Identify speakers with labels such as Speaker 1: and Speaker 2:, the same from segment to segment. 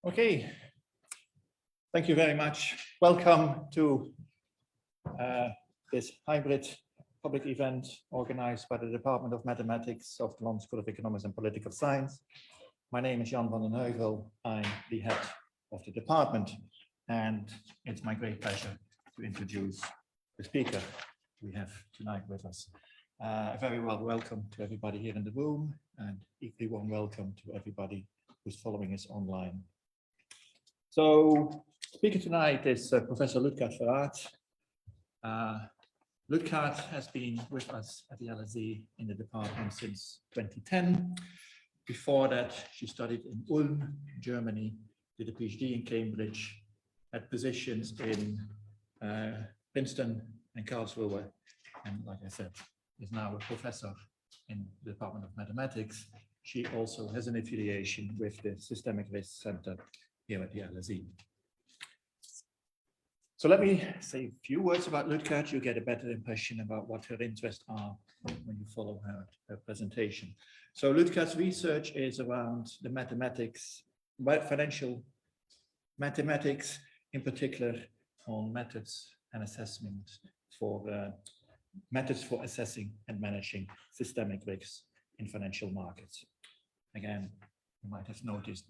Speaker 1: Okay, thank you very much. Welcome to this hybrid public event organized by the Department of Mathematics of the London School of Economics and Political Science. My name is Jan van den Heuvel. I'm the head of the department, and it's my great pleasure to introduce the speaker we have tonight with us. A very well welcome to everybody here in the room, and equally warm welcome to everybody who's following us online. So, speaker tonight is Professor Luitgard Veraart. Luitgard has been with us at the LSE in the department since 2010. Before that, she studied in Ulm, Germany, did a PhD in Cambridge, had positions in Princeton and Karlsruhe, and like I said, is now a professor in the Department of Mathematics. She also has an affiliation with the Systemic Risk Center here at the LSE. So let me say a few words about Luitgard. You get a better impression about what her interests are when you follow her presentation. So Luitgard's research is around the mathematics, financial mathematics, in particular on methods and assessment for methods for assessing and managing systemic risks in financial markets. Again, you might have noticed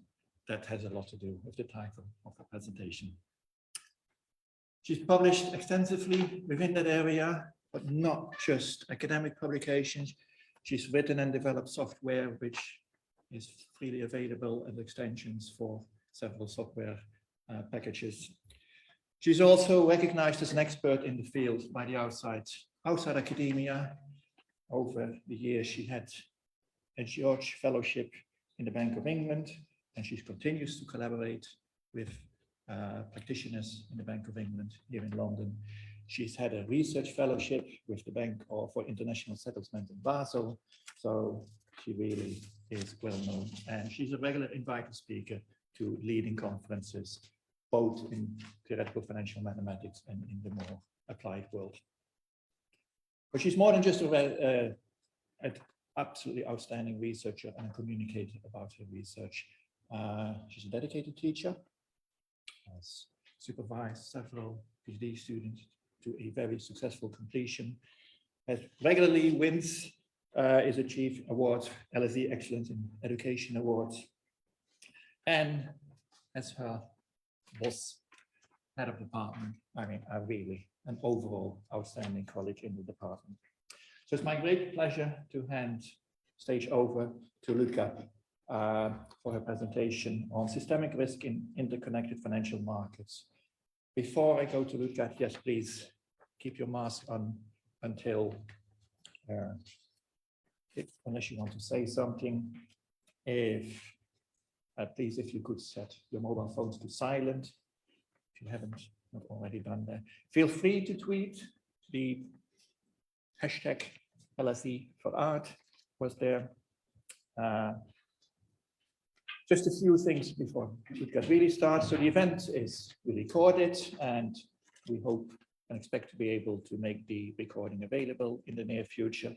Speaker 1: that has a lot to do with the title of the presentation. She's published extensively within that area, but not just academic publications. She's written and developed software which is freely available as extensions for several software packages. She's also recognized as an expert in the field by the outside academia. Over the years, she had a George Fellowship in the Bank of England, and she continues to collaborate with practitioners in the Bank of England here in London. She's had a research fellowship with the Bank for International Settlement in Basel, so she really is well known. And she's a regular invited speaker to leading conferences, both in theoretical financial mathematics and in the more applied world. But she's more than just an absolutely outstanding researcher and a communicator about her research. She's a dedicated teacher, has supervised several PhD students to a very successful completion, has regularly wins, is achieved awards, LSE Excellence in Education Awards, and as her boss, head of department, I mean, really an overall outstanding colleague in the department. So it's my great pleasure to hand stage over to Luitgard for her presentation on systemic risk in interconnected financial markets. Before I go to Luitgard, yes, please keep your mask on until, unless you want to say something. Please, if you could set your mobile phones to silent, if you haven't not already done that. Feel free to tweet. The hashtag LSE Veraart was there. Just a few things before Luitgard really starts. So the event is recorded, and we hope and expect to be able to make the recording available in the near future.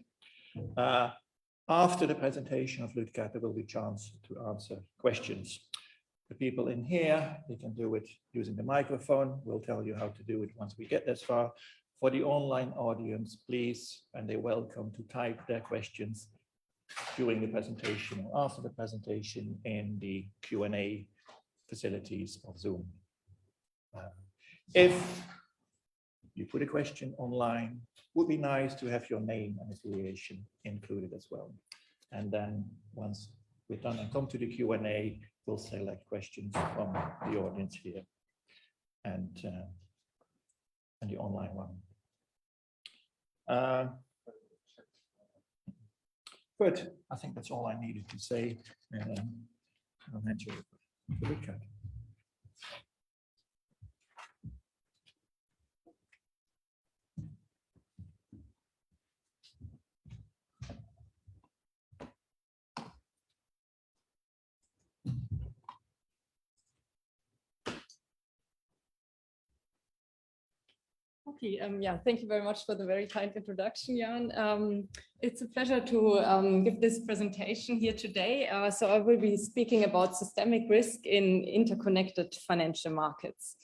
Speaker 1: After the presentation of Luitgard, there will be a chance to answer questions. The people in here, they can do it using the microphone. We'll tell you how to do it once we get this far. For the online audience, please, and they're welcome to type their questions during the presentation or after the presentation in the Q&A facilities of Zoom. If you put a question online, it would be nice to have your name and affiliation included as well. And then once we're done and come to the Q&A, we'll select questions from the audience here and the online one. But I think that's all I needed to say. I'll hand you over to Luitgard.
Speaker 2: Okay, yeah, thank you very much for the very kind introduction, Jan. It's a pleasure to give this presentation here today. So I will be speaking about systemic risk in interconnected financial markets.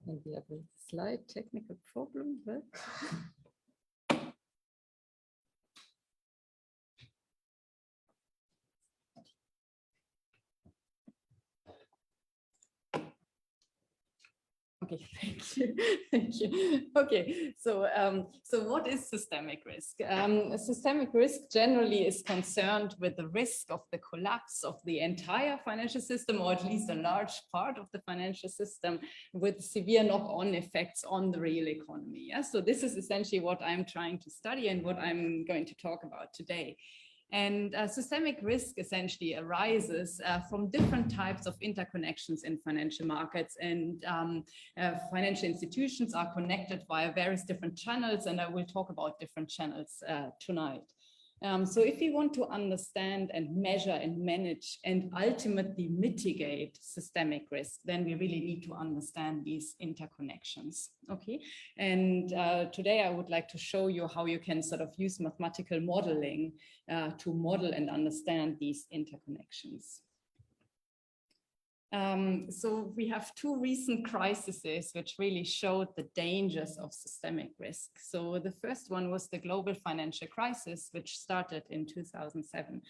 Speaker 2: And we have a slight technical problem, but... Okay, thank you. Thank you. Okay, so what is systemic risk? Systemic risk generally is concerned with the risk of the collapse of the entire financial system, or at least a large part of the financial system, with severe knock-on effects on the real economy. Yeah? So this is essentially what I'm trying to study and what I'm going to talk about today. And systemic risk essentially arises from different types of interconnections in financial markets, and financial institutions are connected via various different channels, and I will talk about different channels tonight. So if we want to understand and measure and manage and ultimately mitigate systemic risk, then we really need to understand these interconnections. Okay, and today I would like to show you how you can sort of use mathematical modeling to model and understand these interconnections. So we have two recent crises which really showed the dangers of systemic risk. So the first one was the global financial crisis, which started in 2007.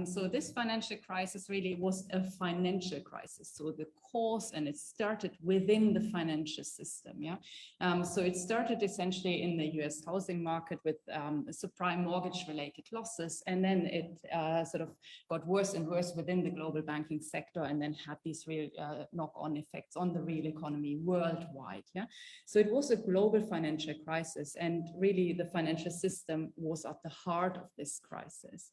Speaker 2: So this financial crisis really was a financial crisis. So the cause, and it started within the financial system. Yeah. So it started essentially in the US housing market with subprime mortgage related losses. And then it sort of got worse and worse within the global banking sector, and then had these real knock-on effects on the real economy worldwide. Yeah. So it was a global financial crisis, and really the financial system was at the heart of this crisis.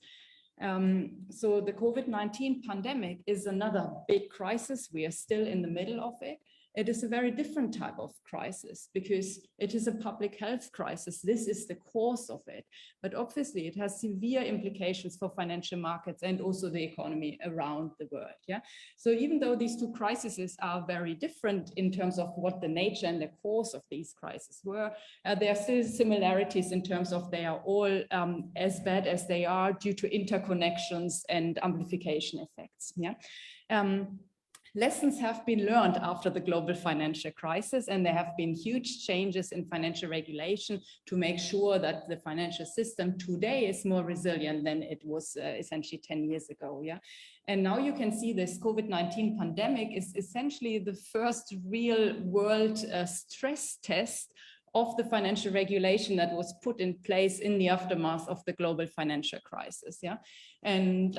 Speaker 2: So the COVID-19 pandemic is another big crisis. We are still in the middle of it. It is a very different type of crisis because it is a public health crisis. This is the cause of it. But obviously it has severe implications for financial markets and also the economy around the world. Yeah. So even though these two crises are very different in terms of what the nature and the cause of these crises were, there are still similarities in terms of they are all as bad as they are due to interconnections and amplification effects. Yeah. Lessons have been learned after the global financial crisis, and there have been huge changes in financial regulation to make sure that the financial system today is more resilient than it was essentially 10 years ago. Yeah. And now you can see this COVID-19 pandemic is essentially the first real world stress test of the financial regulation that was put in place in the aftermath of the global financial crisis. Yeah. And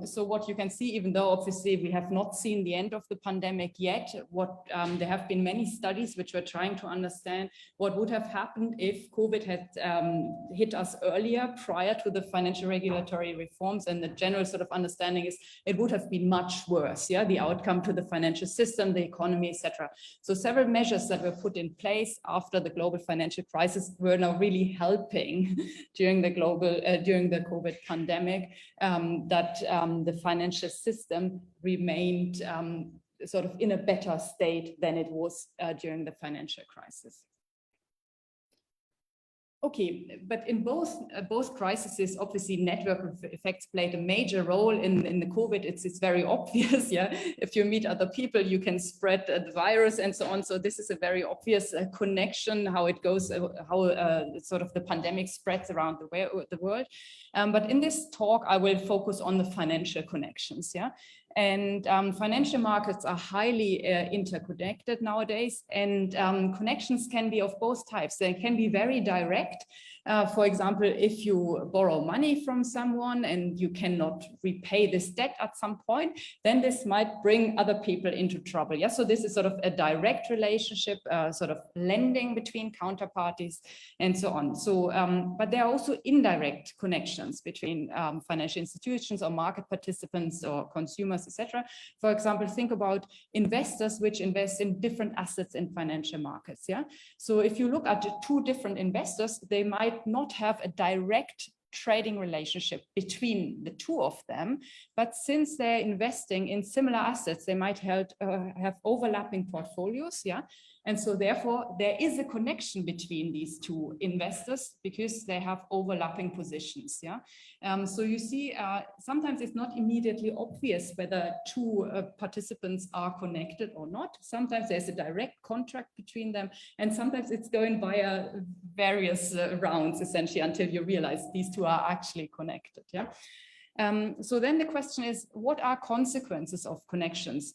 Speaker 2: so what you can see, even though obviously we have not seen the end of the pandemic yet, there have been many studies which were trying to understand what would have happened if COVID had hit us earlier, prior to the financial regulatory reforms. And the general sort of understanding is it would have been much worse. Yeah, the outcome to the financial system, the economy, etc. So several measures that were put in place after the global financial crisis were now really helping during the COVID pandemic. That the financial system remained sort of in a better state than it was during the financial crisis. Okay, but in both crises, obviously network effects played a major role in the COVID. It's very obvious, yeah. If you meet other people, you can spread the virus and so on. So this is a very obvious connection, how it goes, how sort of the pandemic spreads around the world. But in this talk, I will focus on the financial connections, yeah. And financial markets are highly interconnected nowadays, and connections can be of both types. They can be very direct. For example, if you borrow money from someone and you cannot repay this debt at some point, then this might bring other people into trouble. Yeah, so this is sort of a direct relationship, sort of lending between counterparties and so on. So, but there are also indirect connections between financial institutions or market participants or consumers, etc. For example, think about investors which invest in different assets in financial markets. Yeah, so if you look at two different investors, they might not have a direct trading relationship between the two of them, but since they're investing in similar assets, they might have overlapping portfolios, yeah, and so therefore there is a connection between these two investors because they have overlapping positions, yeah. So you see, sometimes it's not immediately obvious whether two participants are connected or not. Sometimes there's a direct contract between them, and sometimes it's going via various rounds, essentially, until you realize these two are actually connected, yeah. So then the question is, what are consequences of connections?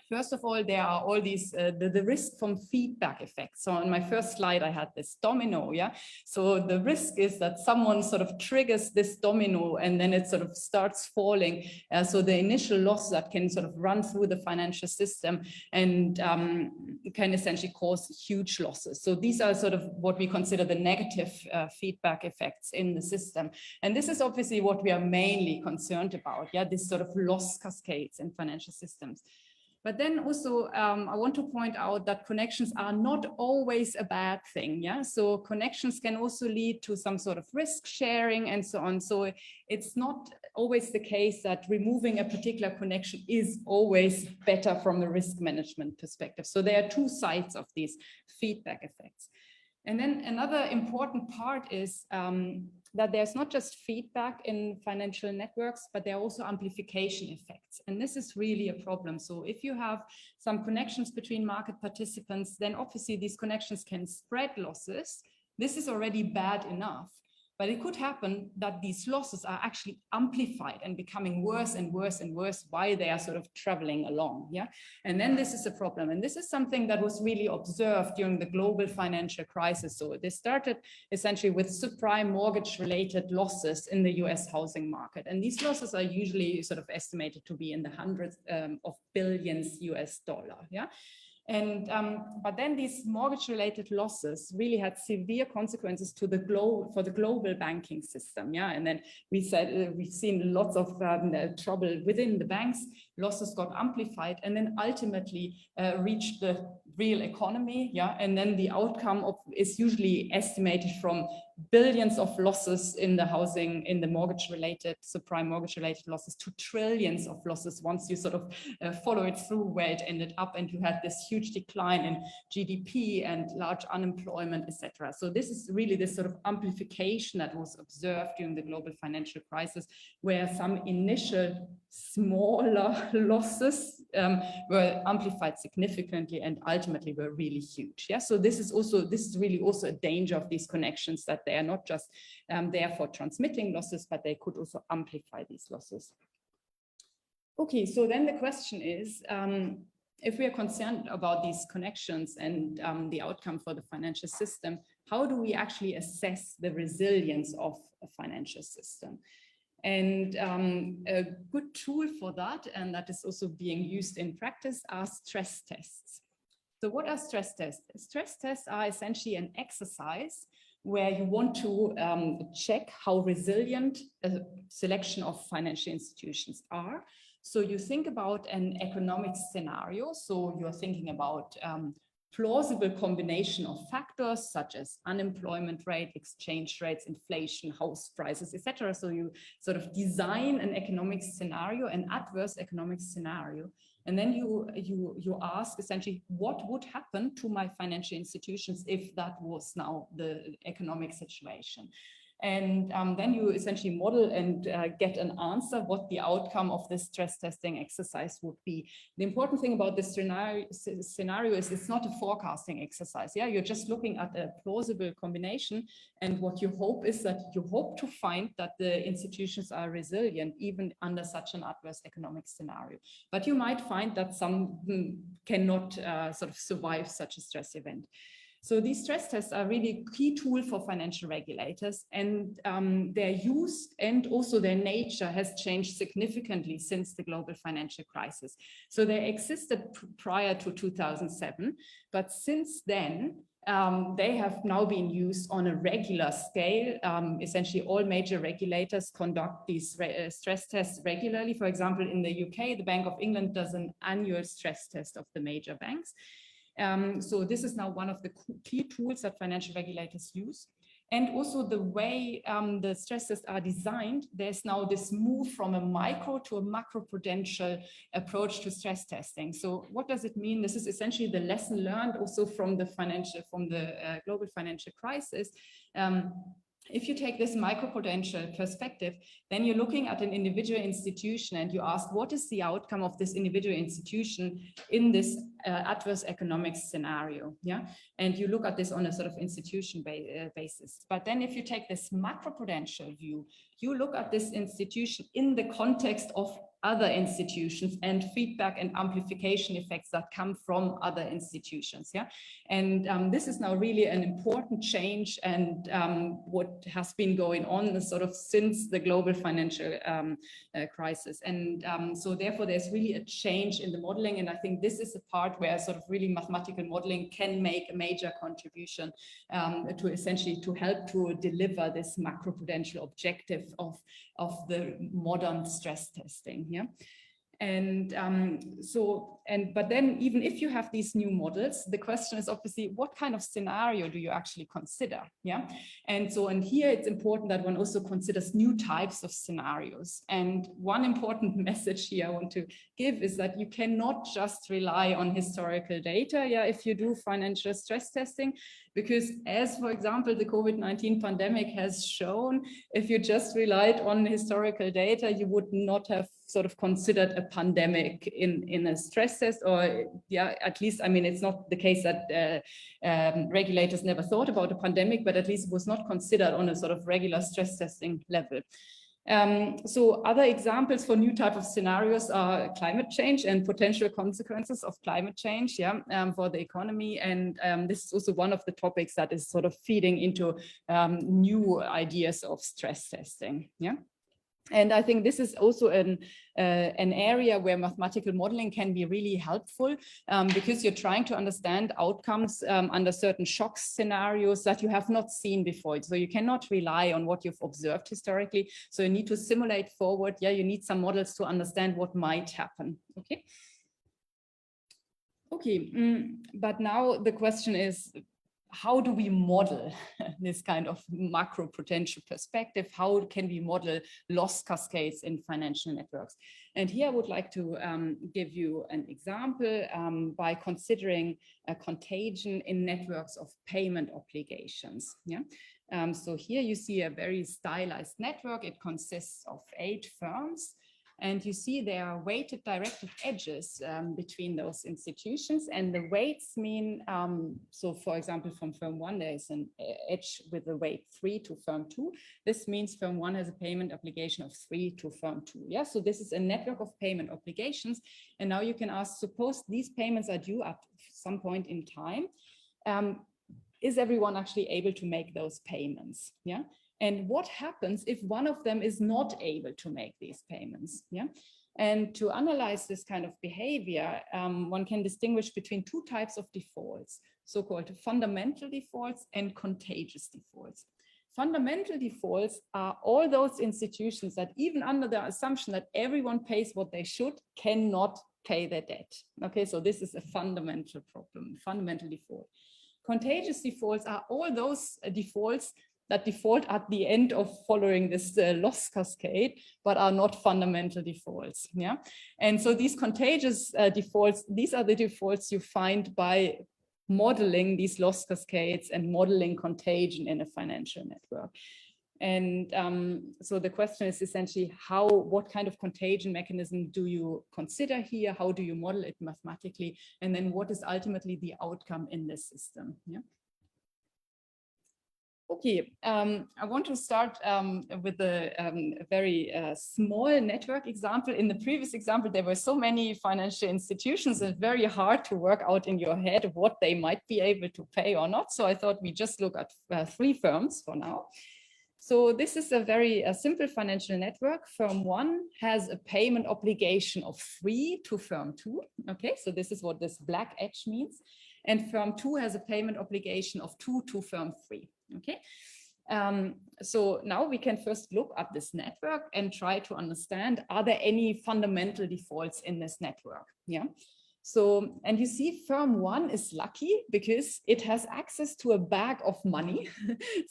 Speaker 2: First of all, there are all these, the risk from feedback effects. So on my first slide, I had this domino, yeah? So the risk is that someone sort of triggers this domino and then it sort of starts falling. So the initial loss that can sort of run through the financial system and can essentially cause huge losses. So these are sort of what we consider the negative feedback effects in the system. And this is obviously what we are mainly concerned about, yeah? This sort of loss cascades in financial systems. But then also, I want to point out that connections are not always a bad thing, yeah? So connections can also lead to some sort of risk sharing and so on. So it's not always the case that removing a particular connection is always better from a risk management perspective. So there are two sides of these feedback effects. And then another important part is that there's not just feedback in financial networks, but there are also amplification effects. And this is really a problem. So if you have some connections between market participants, then obviously these connections can spread losses. This is already bad enough. But it could happen that these losses are actually amplified and becoming worse and worse and worse while they are sort of traveling along, yeah? And then this is a problem. And this is something that was really observed during the global financial crisis. So this started essentially with subprime mortgage-related losses in the US housing market. And these losses are usually sort of estimated to be in the hundreds of billions US dollar, yeah? And but then these mortgage-related losses really had severe consequences to the for the global banking system. Yeah, and then we said we've seen lots of trouble within the banks. Losses got amplified, and then ultimately reached the real economy. Yeah, and then the outcome is usually estimated from billions of losses in the housing, in the mortgage-related, subprime mortgage-related losses, to trillions of losses once you sort of follow it through where it ended up, and you had this huge decline in GDP and large unemployment, etc. So this is really this sort of amplification that was observed during the global financial crisis, where some initial smaller losses were amplified significantly and ultimately were really huge. Yeah, so this is really also a danger of these connections, that they are not just there for transmitting losses, but they could also amplify these losses. Okay, so then the question is, if we are concerned about these connections and the outcome for the financial system, how do we actually assess the resilience of a financial system? And a good tool for that, and that is also being used in practice, are stress tests. So what are stress tests? Stress tests are essentially an exercise where you want to check how resilient a selection of financial institutions are. So you think about an economic scenario. So you're thinking about plausible combination of factors such as unemployment rate, exchange rates, inflation, house prices, etc. So you sort of design an economic scenario, an adverse economic scenario, and then you ask essentially, what would happen to my financial institutions if that was now the economic situation? And then you essentially model and get an answer what the outcome of this stress testing exercise would be. The important thing about this scenario is it's not a forecasting exercise. Yeah, you're just looking at a plausible combination, and what you hope is that you hope to find that the institutions are resilient even under such an adverse economic scenario. But you might find that some cannot sort of survive such a stress event. So these stress tests are really a key tool for financial regulators, and their use and also their nature has changed significantly since the global financial crisis. So they existed prior to 2007, but since then, they have now been used on a regular scale. Essentially, all major regulators conduct these stress tests regularly. For example, in the UK, the Bank of England does an annual stress test of the major banks. So this is now one of the key tools that financial regulators use. And also the way the stress tests are designed, there's now this move from a micro to a macroprudential approach to stress testing. So what does it mean? This is essentially the lesson learned also from the global financial crisis. If you take this microprudential perspective, then you're looking at an individual institution and you ask, what is the outcome of this individual institution in this adverse economic scenario? Yeah, and you look at this on a sort of institution basis. But then if you take this macroprudential view, you look at this institution in the context of other institutions and feedback and amplification effects that come from other institutions. Yeah, and this is now really an important change, and what has been going on sort of since the global financial crisis. And so therefore there's really a change in the modeling, and I think this is a part where sort of really mathematical modeling can make a major contribution to essentially to help to deliver this macroprudential objective of the modern stress testing. Yeah. And but then even if you have these new models, the question is obviously, what kind of scenario do you actually consider? Yeah. And here it's important that one also considers new types of scenarios. And one important message here I want to give is that you cannot just rely on historical data. Yeah, if you do financial stress testing, because as, for example, the COVID-19 pandemic has shown, if you just relied on historical data, you would not have sort of considered a pandemic in a stress test, or yeah, at least, I mean, it's not the case that regulators never thought about a pandemic, but at least it was not considered on a sort of regular stress testing level. So other examples for new type of scenarios are climate change and potential consequences of climate change, yeah, for the economy. And this is also one of the topics that is sort of feeding into new ideas of stress testing, yeah. And I think this is also an area where mathematical modeling can be really helpful, because you're trying to understand outcomes under certain shock scenarios that you have not seen before. So you cannot rely on what you've observed historically. So you need to simulate forward. Yeah, you need some models to understand what might happen. Okay. Okay, but now the question is, how do we model this kind of macro potential perspective? How can we model loss cascades in financial networks? And here I would like to give you an example by considering a contagion in networks of payment obligations. Yeah. So here you see a very stylized network. It consists of 8 firms. And you see there are weighted directed edges between those institutions, and the weights mean, so for example, from firm 1, there is an edge with a weight 3 to firm 2. This means firm 1 has a payment obligation of 3 to firm 2. Yeah, so this is a network of payment obligations. And now you can ask, suppose these payments are due at some point in time. Is everyone actually able to make those payments? Yeah. And what happens if one of them is not able to make these payments? Yeah. And to analyze this kind of behavior, one can distinguish between 2 types of defaults, so-called fundamental defaults and contagious defaults. Fundamental defaults are all those institutions that, even under the assumption that everyone pays what they should, cannot pay their debt. Okay, so this is a fundamental problem, fundamental default. Contagious defaults are all those defaults that default at the end of following this loss cascade, but are not fundamental defaults. Yeah, and so these contagious defaults, these are the defaults you find by modeling these loss cascades and modeling contagion in a financial network. And so the question is essentially what kind of contagion mechanism do you consider here? How do you model it mathematically? And then what is ultimately the outcome in this system? Yeah. Okay, I want to start with a very small network example. In the previous example, there were so many financial institutions, it's very hard to work out in your head what they might be able to pay or not. So I thought we just look at 3 firms for now. So this is a very simple financial network. Firm 1 has a payment obligation of 3 to firm 2. Okay, so this is what this black edge means. And firm 2 has a payment obligation of 2 to firm 3. Okay, so now we can first look at this network and try to understand, are there any fundamental defaults in this network? Yeah. So, and you see firm one is lucky because it has access to a bag of money,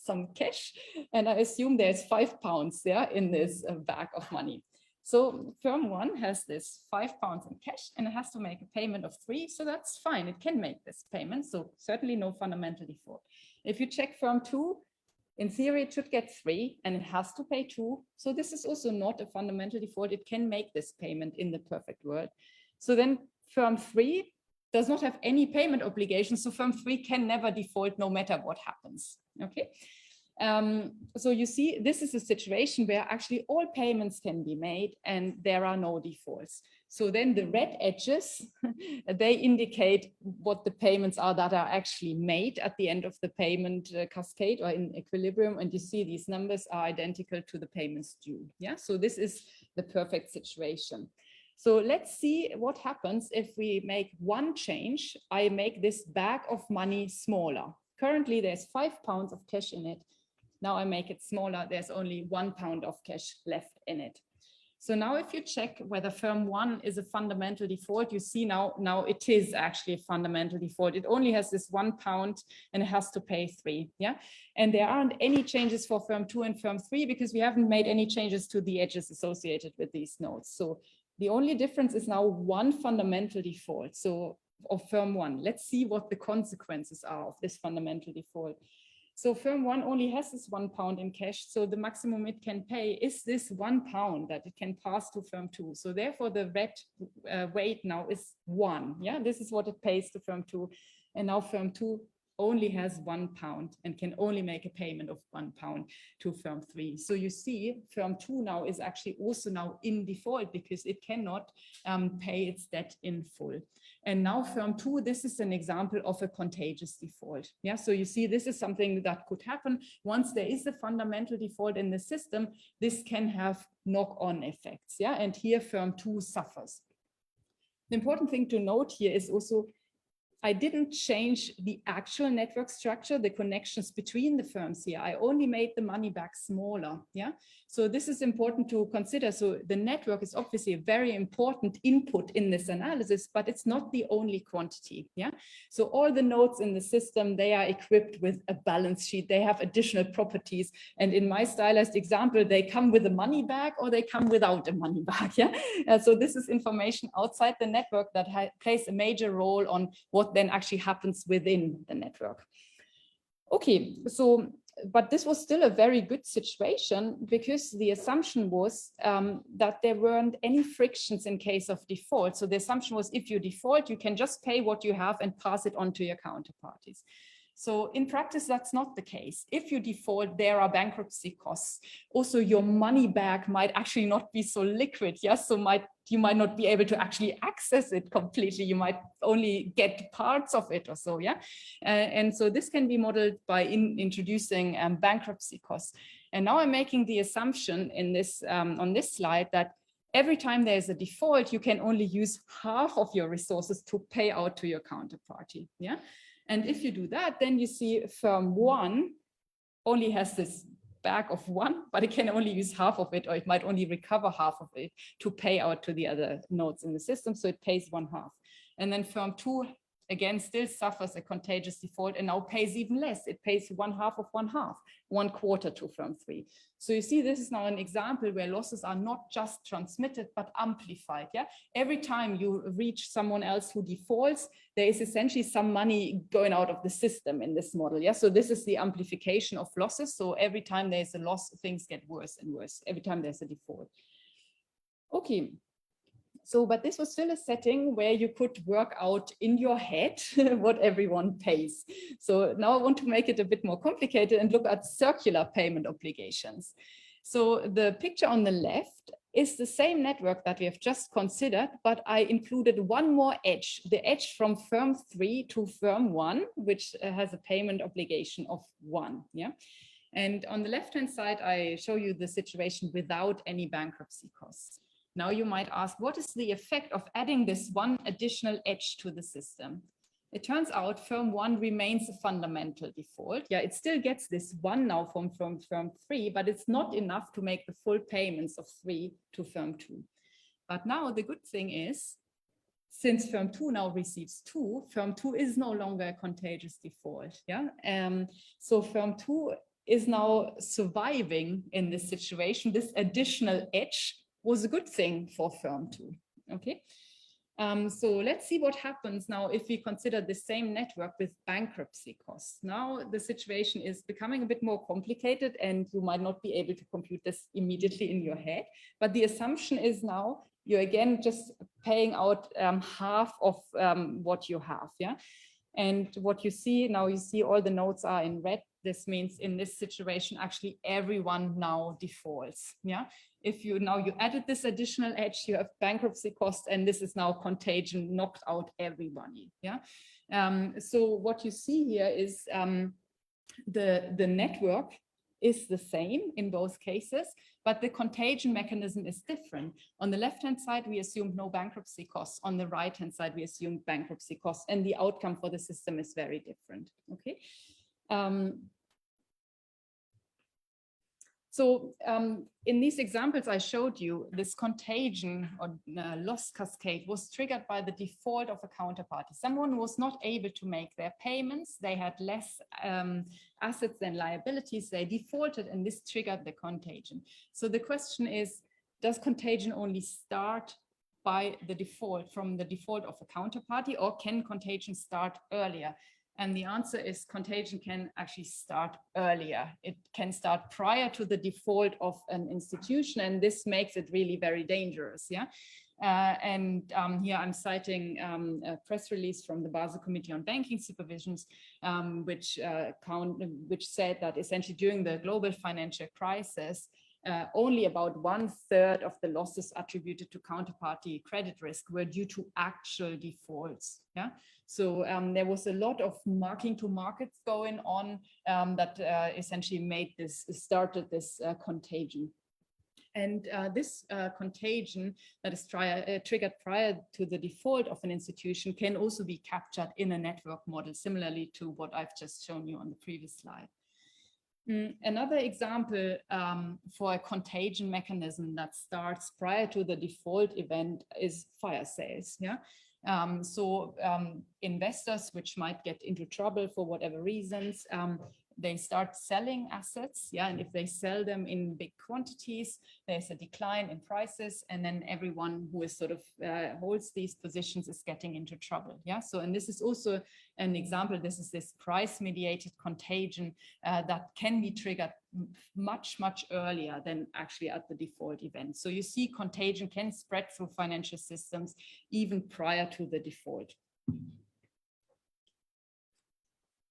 Speaker 2: some cash, and I assume there's £5 there in this bag of money. So firm one has this £5 in cash and it has to make a payment of 3. So that's fine. It can make this payment. So certainly no fundamental default. If you check firm 2, in theory, it should get 3 and it has to pay 2. So this is also not a fundamental default. It can make this payment in the perfect world. So then firm 3 does not have any payment obligations. So firm 3 can never default no matter what happens. Okay. So you see, this is a situation where actually all payments can be made and there are no defaults. So then the red edges, they indicate what the payments are that are actually made at the end of the payment cascade or in equilibrium. And you see these numbers are identical to the payments due. Yeah, so this is the perfect situation. So let's see what happens if we make one change. I make this bag of money smaller. Currently, there's £5 of cash in it. Now I make it smaller. There's only £1 of cash left in it. So now if you check whether firm 1 is a fundamental default, you see now it is actually a fundamental default. It only has this £1 and it has to pay 3. Yeah. And there aren't any changes for firm 2 and firm 3 because we haven't made any changes to the edges associated with these nodes. So the only difference is now one fundamental default. So of firm 1, let's see what the consequences are of this fundamental default. So firm 1 only has this £1 in cash. So the maximum it can pay is this £1 that it can pass to firm 2. So therefore the red weight now is 1. Yeah, this is what it pays to firm 2. And now firm 2 only has £1 and can only make a payment of £1 to firm 3. So you see firm 2 now is actually also now in default because it cannot pay its debt in full. And now firm 2, this is an example of a contagious default. Yeah, so you see this is something that could happen once there is a fundamental default in the system. This can have knock-on effects. Yeah, and here firm 2 suffers. The important thing to note here is also I didn't change the actual network structure, the connections between the firms here. I only made the money back smaller. Yeah. So this is important to consider. So the network is obviously a very important input in this analysis, but it's not the only quantity. Yeah. So all the nodes in the system, they are equipped with a balance sheet. They have additional properties. And in my stylized example, they come with a money bag or they come without a money bag. Yeah. So this is information outside the network that plays a major role on what then actually happens within the network. Okay, so, but this was still a very good situation because the assumption was that there weren't any frictions in case of default. So the assumption was if you default, you can just pay what you have and pass it on to your counterparties. So in practice, that's not the case. If you default, there are bankruptcy costs. Also, your money back might actually not be so liquid. Yes, so you might not be able to actually access it completely. You might only get parts of it or so. Yeah, and so this can be modeled by introducing bankruptcy costs. And now I'm making the assumption in this on this slide that every time there's a default, you can only use half of your resources to pay out to your counterparty. Yeah. And if you do that, then you see firm 1 only has this bag of 1, but it can only use half of it, or it might only recover half of it to pay out to the other nodes in the system. So it pays 1/2. And then firm 2, again, still suffers a contagious default and now pays even less. It pays 1/2 of 1/2, 1/4 to firm 3. So you see, this is now an example where losses are not just transmitted, but amplified. Yeah, every time you reach someone else who defaults, there is essentially some money going out of the system in this model. Yeah, so this is the amplification of losses. So every time there's a loss, things get worse and worse. Every time there's a default. Okay. So, but this was still a setting where you could work out in your head what everyone pays. So now I want to make it a bit more complicated and look at circular payment obligations. So the picture on the left is the same network that we have just considered, but I included one more edge, the edge from firm 3 to firm 1, which has a payment obligation of 1. Yeah. And on the left-hand side, I show you the situation without any bankruptcy costs. Now you might ask, what is the effect of adding this one additional edge to the system? It turns out firm 1 remains a fundamental default. Yeah, it still gets this 1 now from firm 3, but it's not enough to make the full payments of 3 to firm 2. But now the good thing is, since firm 2 now receives 2, firm 2 is no longer a contagious default. Yeah. So firm 2 is now surviving in this situation. This additional edge was a good thing for firm 2. Okay. So let's see what happens now if we consider the same network with bankruptcy costs. Now the situation is becoming a bit more complicated, and you might not be able to compute this immediately in your head. But the assumption is now you're again just paying out half of what you have. Yeah. And what you see now, you see all the nodes are in red. This means in this situation, actually everyone now defaults. Yeah. If you added this additional edge, you have bankruptcy costs, and this is now contagion knocked out everybody. Yeah. So what you see here is the network is the same in both cases, but the contagion mechanism is different. On the left-hand side, we assume no bankruptcy costs. On the right-hand side, we assume bankruptcy costs, and the outcome for the system is very different. Okay. So in these examples I showed you, this contagion or loss cascade was triggered by the default of a counterparty. Someone was not able to make their payments. They had less assets than liabilities. They defaulted, and this triggered the contagion. So the question is, does contagion only start by the default, from the default of a counterparty, or can contagion start earlier? And the answer is contagion can actually start earlier. It can start prior to the default of an institution, and this makes it really very dangerous. Yeah. Here I'm citing a press release from the Basel Committee on Banking Supervisions, which said that essentially during the global financial crisis, only about 1/3 of the losses attributed to counterparty credit risk were due to actual defaults. Yeah, so there was a lot of marking to markets going on that essentially started this contagion. And this contagion that is triggered prior to the default of an institution can also be captured in a network model, similarly to what I've just shown you on the previous slide. Another example for a contagion mechanism that starts prior to the default event is fire sales. Yeah. Investors which might get into trouble for whatever reasons, they start selling assets, yeah, and if they sell them in big quantities, there's a decline in prices, and then everyone who is sort of holds these positions is getting into trouble, yeah. So, and this is also an example. This is this price-mediated contagion that can be triggered much earlier than actually at the default event. So you see, contagion can spread through financial systems even prior to the default.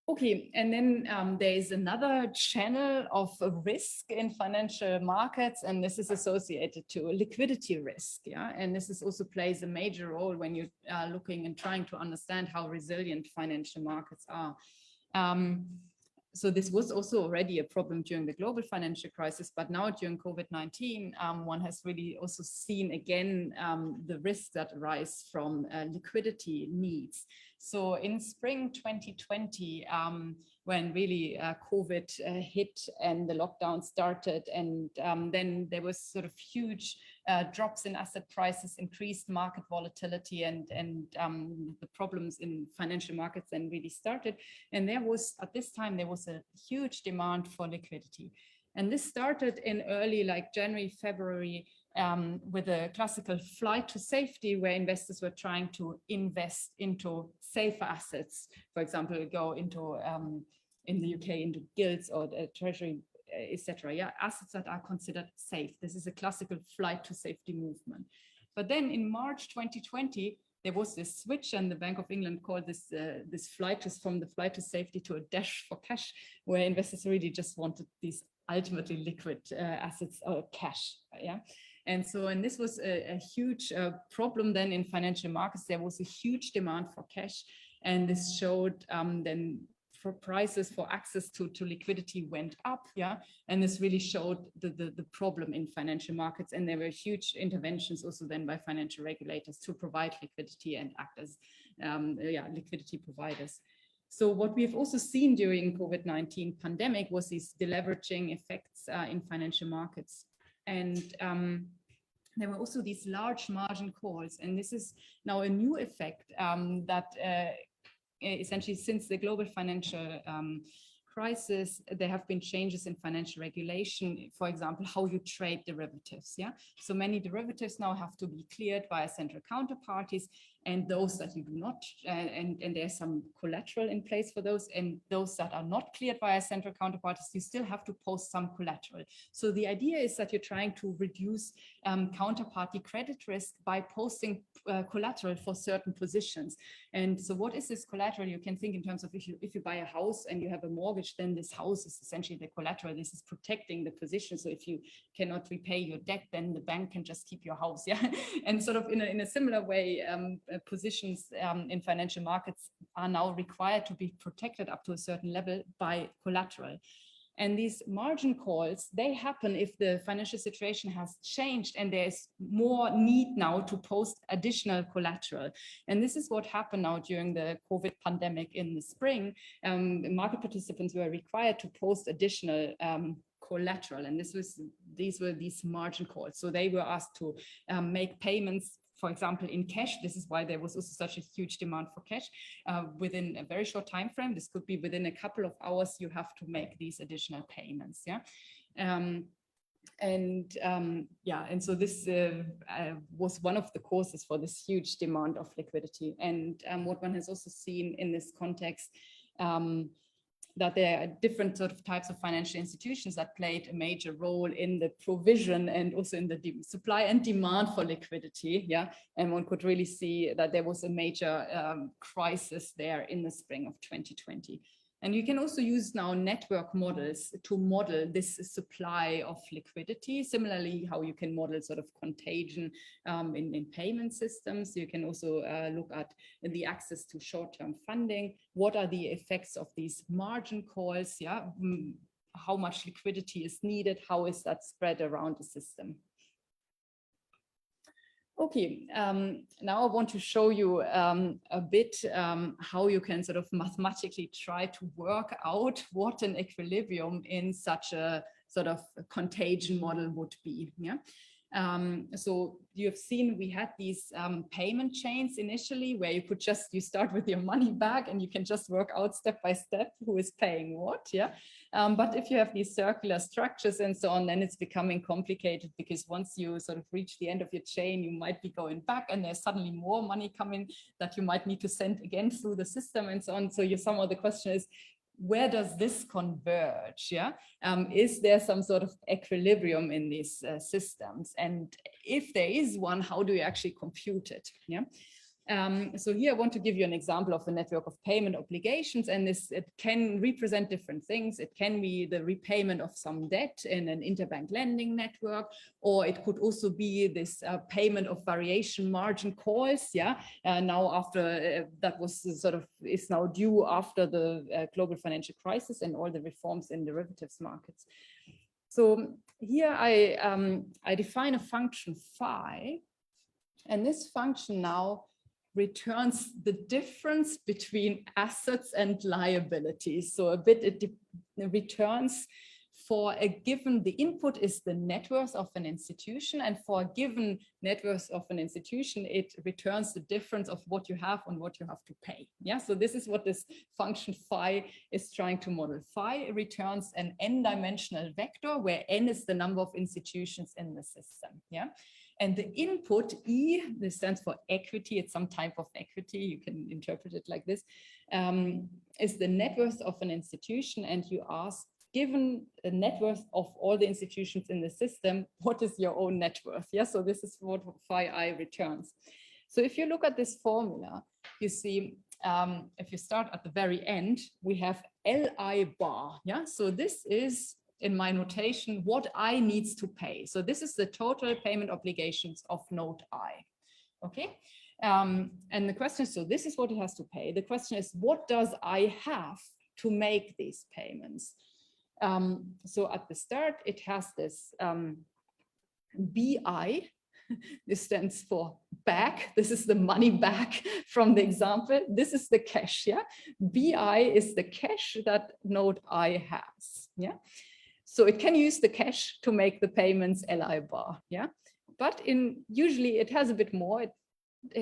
Speaker 2: Okay, and then there is another channel of risk in financial markets, and this is associated to liquidity risk. Yeah, and this is also plays a major role when you are looking and trying to understand how resilient financial markets are. So this was also already a problem during the global financial crisis, but now during COVID-19, one has really also seen again the risks that arise from liquidity needs. So in spring 2020, when really COVID hit and the lockdown started, and then there was sort of huge drops in asset prices, increased market volatility, and the problems in financial markets then really started. And there was, at this time, there was a huge demand for liquidity. And this started in early, like January, February, with a classical flight to safety, where investors were trying to invest into safer assets. For example, go into, in the UK, into gilts or treasury, etc. Yeah, assets that are considered safe. This is a classical flight to safety movement. But then in March 2020, there was this switch, and the Bank of England called this this flight from the flight to safety to a dash for cash, where investors really just wanted these ultimately liquid assets or cash. Yeah. And so, and this was a huge problem then in financial markets. There was a huge demand for cash, and this showed then for prices for access to liquidity went up, yeah, and this really showed the problem in financial markets, and there were huge interventions also then by financial regulators to provide liquidity and act as liquidity providers. So what we've also seen during COVID-19 pandemic was these deleveraging effects in financial markets, and there were also these large margin calls, and this is now a new effect that essentially since the global financial crisis, there have been changes in financial regulation, for example, how you trade derivatives. Yeah, so many derivatives now have to be cleared via central counterparties, and those that you do not, and there's some collateral in place for those, and those that are not cleared via central counterparties, you still have to post some collateral. So the idea is that you're trying to reduce counterparty credit risk by posting collateral for certain positions. And so what is this collateral? You can think in terms of if you buy a house and you have a mortgage, then this house is essentially the collateral. This is protecting the position. So if you cannot repay your debt, then the bank can just keep your house. Yeah, and sort of in a similar way, positions in financial markets are now required to be protected up to a certain level by collateral. And these margin calls, they happen if the financial situation has changed and there's more need now to post additional collateral. And this is what happened now during the COVID pandemic in the spring. Market participants were required to post additional collateral, and these were these margin calls. So they were asked to make payments, for example, in cash. This is why there was also such a huge demand for cash within a very short time frame. This could be within a couple of hours, you have to make these additional payments. Yeah. And so this was one of the causes for this huge demand of liquidity. And what one has also seen in this context, that there are different sort of types of financial institutions that played a major role in the provision and also in the supply and demand for liquidity. Yeah, and one could really see that there was a major crisis there in the spring of 2020. And you can also use now network models to model this supply of liquidity. Similarly, how you can model sort of contagion in payment systems. You can also look at the access to short-term funding. What are the effects of these margin calls? Yeah, how much liquidity is needed? How is that spread around the system? Okay, now I want to show you a bit how you can sort of mathematically try to work out what an equilibrium in such a sort of contagion model would be. Yeah. So you have seen we had these payment chains initially where you start with your money bag and you can just work out step by step who is paying what. Yeah. But if you have these circular structures and so on, then it's becoming complicated, because once you sort of reach the end of your chain, you might be going back and there's suddenly more money coming that you might need to send again through the system and so on. So somehow the question is, where does this converge? Yeah, is there some sort of equilibrium in these systems? And if there is one, how do you actually compute it? Yeah. So here I want to give you an example of a network of payment obligations, and it can represent different things. It can be the repayment of some debt in an interbank lending network, or it could also be this payment of variation margin calls. Yeah, now after that is now due after the global financial crisis and all the reforms in derivatives markets. So here I define a function phi, and this function now returns the difference between assets and liabilities. So it returns for a given, the input is the net worth of an institution, and for a given net worth of an institution, it returns the difference of what you have and what you have to pay. Yeah, so this is what this function phi is trying to model. Phi returns an n-dimensional vector where n is the number of institutions in the system. Yeah. And the input E, this stands for equity, it's some type of equity, you can interpret it like this, is the net worth of an institution. And you ask, given the net worth of all the institutions in the system, what is your own net worth? Yeah, so this is what phi I returns. So if you look at this formula, you see, if you start at the very end, we have Li bar. Yeah, so this is, in my notation, what I needs to pay. So this is the total payment obligations of node I, okay? And the question is, so this is what it has to pay. The question is, what does I have to make these payments? So at the start, it has this BI, this stands for bag. This is the money bag from the example. This is the cash, yeah? BI is the cash that node I has, yeah? So it can use the cash to make the payments Li bar, yeah? but usually it has a bit more.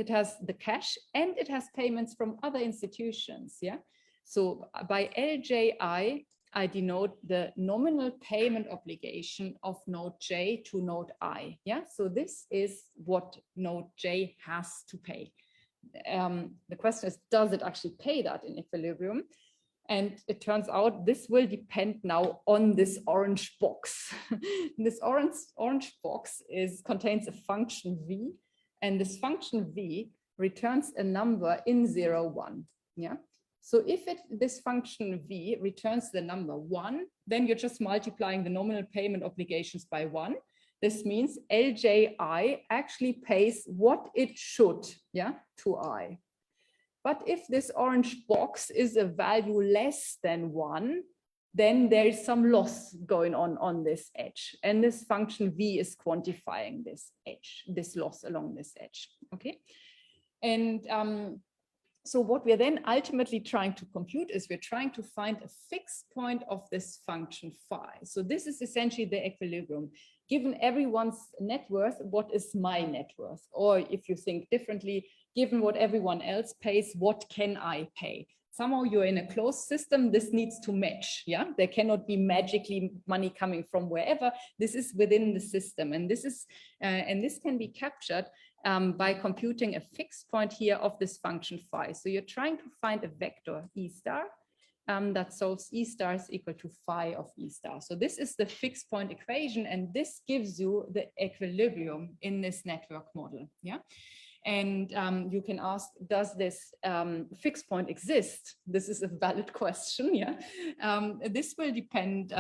Speaker 2: It has the cash and it has payments from other institutions. Yeah. So by LJI, I denote the nominal payment obligation of node J to node I. Yeah. So this is what node J has to pay. The question is, does it actually pay that in equilibrium? And it turns out this will depend now on this orange box. This orange box contains a function v, and this function v returns a number in 0, 1. Yeah. So if this function v returns the number 1, then you're just multiplying the nominal payment obligations by 1. This means LJI actually pays what it should, yeah, to I. But if this orange box is a value less than 1, then there is some loss going on this edge. And this function v is quantifying this edge, this loss along this edge. Okay. And so what we're then ultimately trying to compute is we're trying to find a fixed point of this function phi. So this is essentially the equilibrium. Given everyone's net worth, what is my net worth? Or if you think differently, given what everyone else pays, what can I pay? Somehow you're in a closed system, this needs to match. Yeah, there cannot be magically money coming from wherever. This is within the system, and this can be captured by computing a fixed point here of this function phi. So you're trying to find a vector E star that solves E star is equal to phi of E star. So this is the fixed point equation, and this gives you the equilibrium in this network model. Yeah. And you can ask, does this fixed point exist? This is a valid question. Yeah. This will depend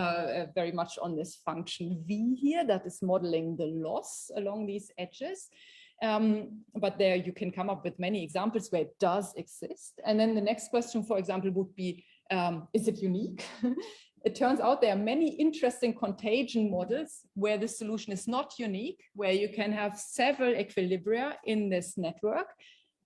Speaker 2: very much on this function v here that is modeling the loss along these edges. But there you can come up with many examples where it does exist. And then the next question, for example, would be, is it unique? It turns out there are many interesting contagion models where the solution is not unique, where you can have several equilibria in this network.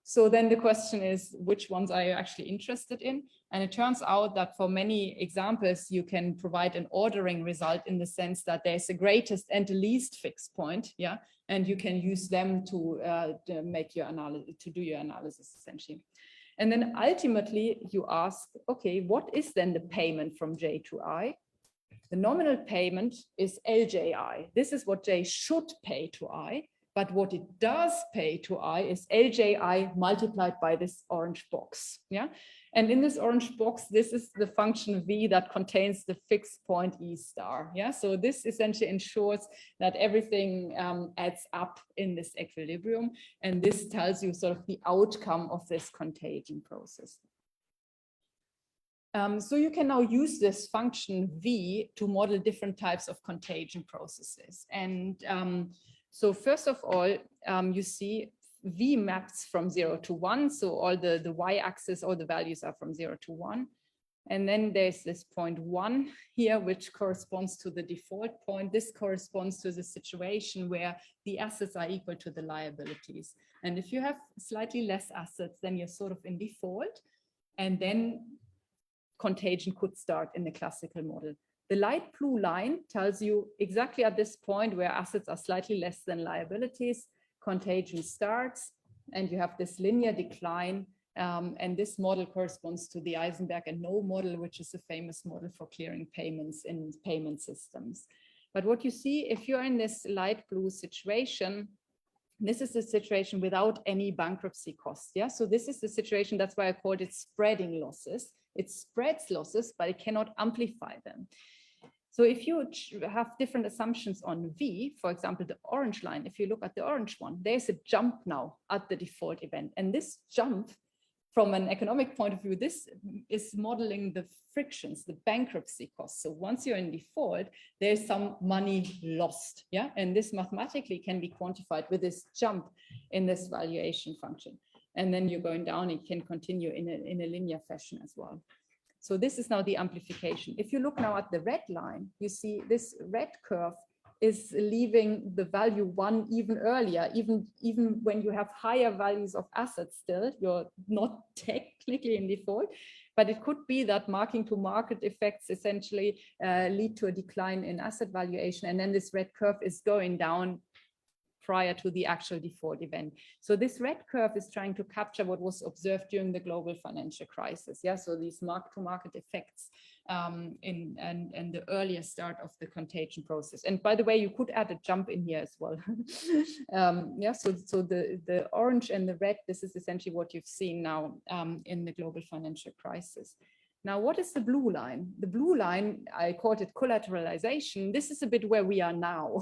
Speaker 2: So then the question is, which ones are you actually interested in? And it turns out that for many examples, you can provide an ordering result in the sense that there's a greatest and the least fixed point. Yeah. And you can use them to make your analysis, to do your analysis essentially. And then ultimately you ask, okay, what is then the payment from J to I? The nominal payment is LJI. This is what J should pay to I, but what it does pay to I is LJI multiplied by this orange box. Yeah. And in this orange box, this is the function v that contains the fixed point E star. Yeah. So this essentially ensures that everything adds up in this equilibrium. And this tells you sort of the outcome of this contagion process. So you can now use this function v to model different types of contagion processes. And so first of all, you see v maps from 0 to 1. So all the y-axis, all the values are from 0 to 1. And then there's this point 1 here, which corresponds to the default point. This corresponds to the situation where the assets are equal to the liabilities. And if you have slightly less assets, then you're sort of in default. And then contagion could start in the classical model. The light blue line tells you exactly at this point where assets are slightly less than liabilities, contagion starts, and you have this linear decline. And this model corresponds to the Eisenberg and No model, which is a famous model for clearing payments in payment systems. But what you see, if you're in this light blue situation, this is the situation without any bankruptcy costs. Yeah, so this is the situation, that's why I called it spreading losses. It spreads losses, but it cannot amplify them. So if you have different assumptions on V, for example, the orange line, if you look at the orange one, there's a jump now at the default event. And this jump, from an economic point of view, this is modeling the frictions, the bankruptcy costs. So once you're in default, there's some money lost. Yeah, and this mathematically can be quantified with this jump in this valuation function. And then you're going down, it can continue in a linear fashion as well. So this is now the amplification. If you look now at the red line, you see this red curve is leaving the value 1 even earlier, even when you have higher values of assets still, you're not technically in default, but it could be that marking to market effects essentially lead to a decline in asset valuation. And then this red curve is going down prior to the actual default event. So this red curve is trying to capture what was observed during the global financial crisis. Yeah, so these mark-to-market effects in the earlier start of the contagion process. And by the way, you could add a jump in here as well. Yeah, so the orange and the red, this is essentially what you've seen now in the global financial crisis. Now, what is the blue line? The blue line, I called it collateralization. This is a bit where we are now.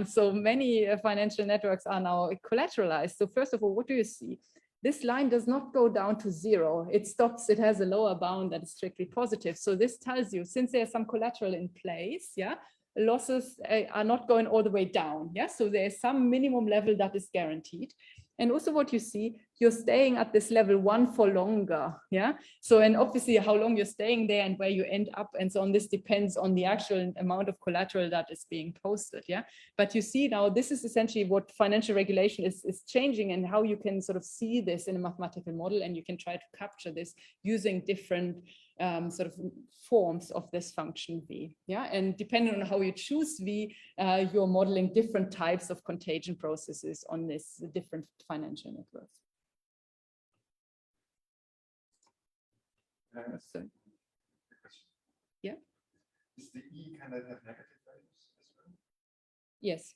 Speaker 2: So many financial networks are now collateralized. So first of all, what do you see? This line does not go down to zero. It stops, it has a lower bound that is strictly positive. So this tells you, since there's some collateral in place, yeah, losses are not going all the way down. Yeah, so there's some minimum level that is guaranteed. And also what you see, you're staying at this level 1 for longer. Yeah. So, and obviously how long you're staying there and where you end up and so on, this depends on the actual amount of collateral that is being posted. Yeah. But you see now, this is essentially what financial regulation is changing and how you can sort of see this in a mathematical model, and you can try to capture this using different sort of forms of this function V. Yeah. And depending on how you choose V, you're modeling different types of contagion processes on this different financial networks. So, yeah.
Speaker 3: Does the E kind of have negative values as well?
Speaker 2: Yes.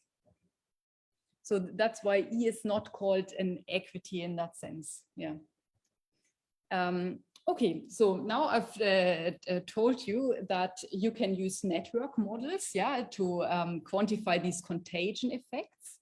Speaker 2: So that's why E is not called an equity in that sense. Yeah. Okay, so now I've told you that you can use network models, yeah, to quantify these contagion effects.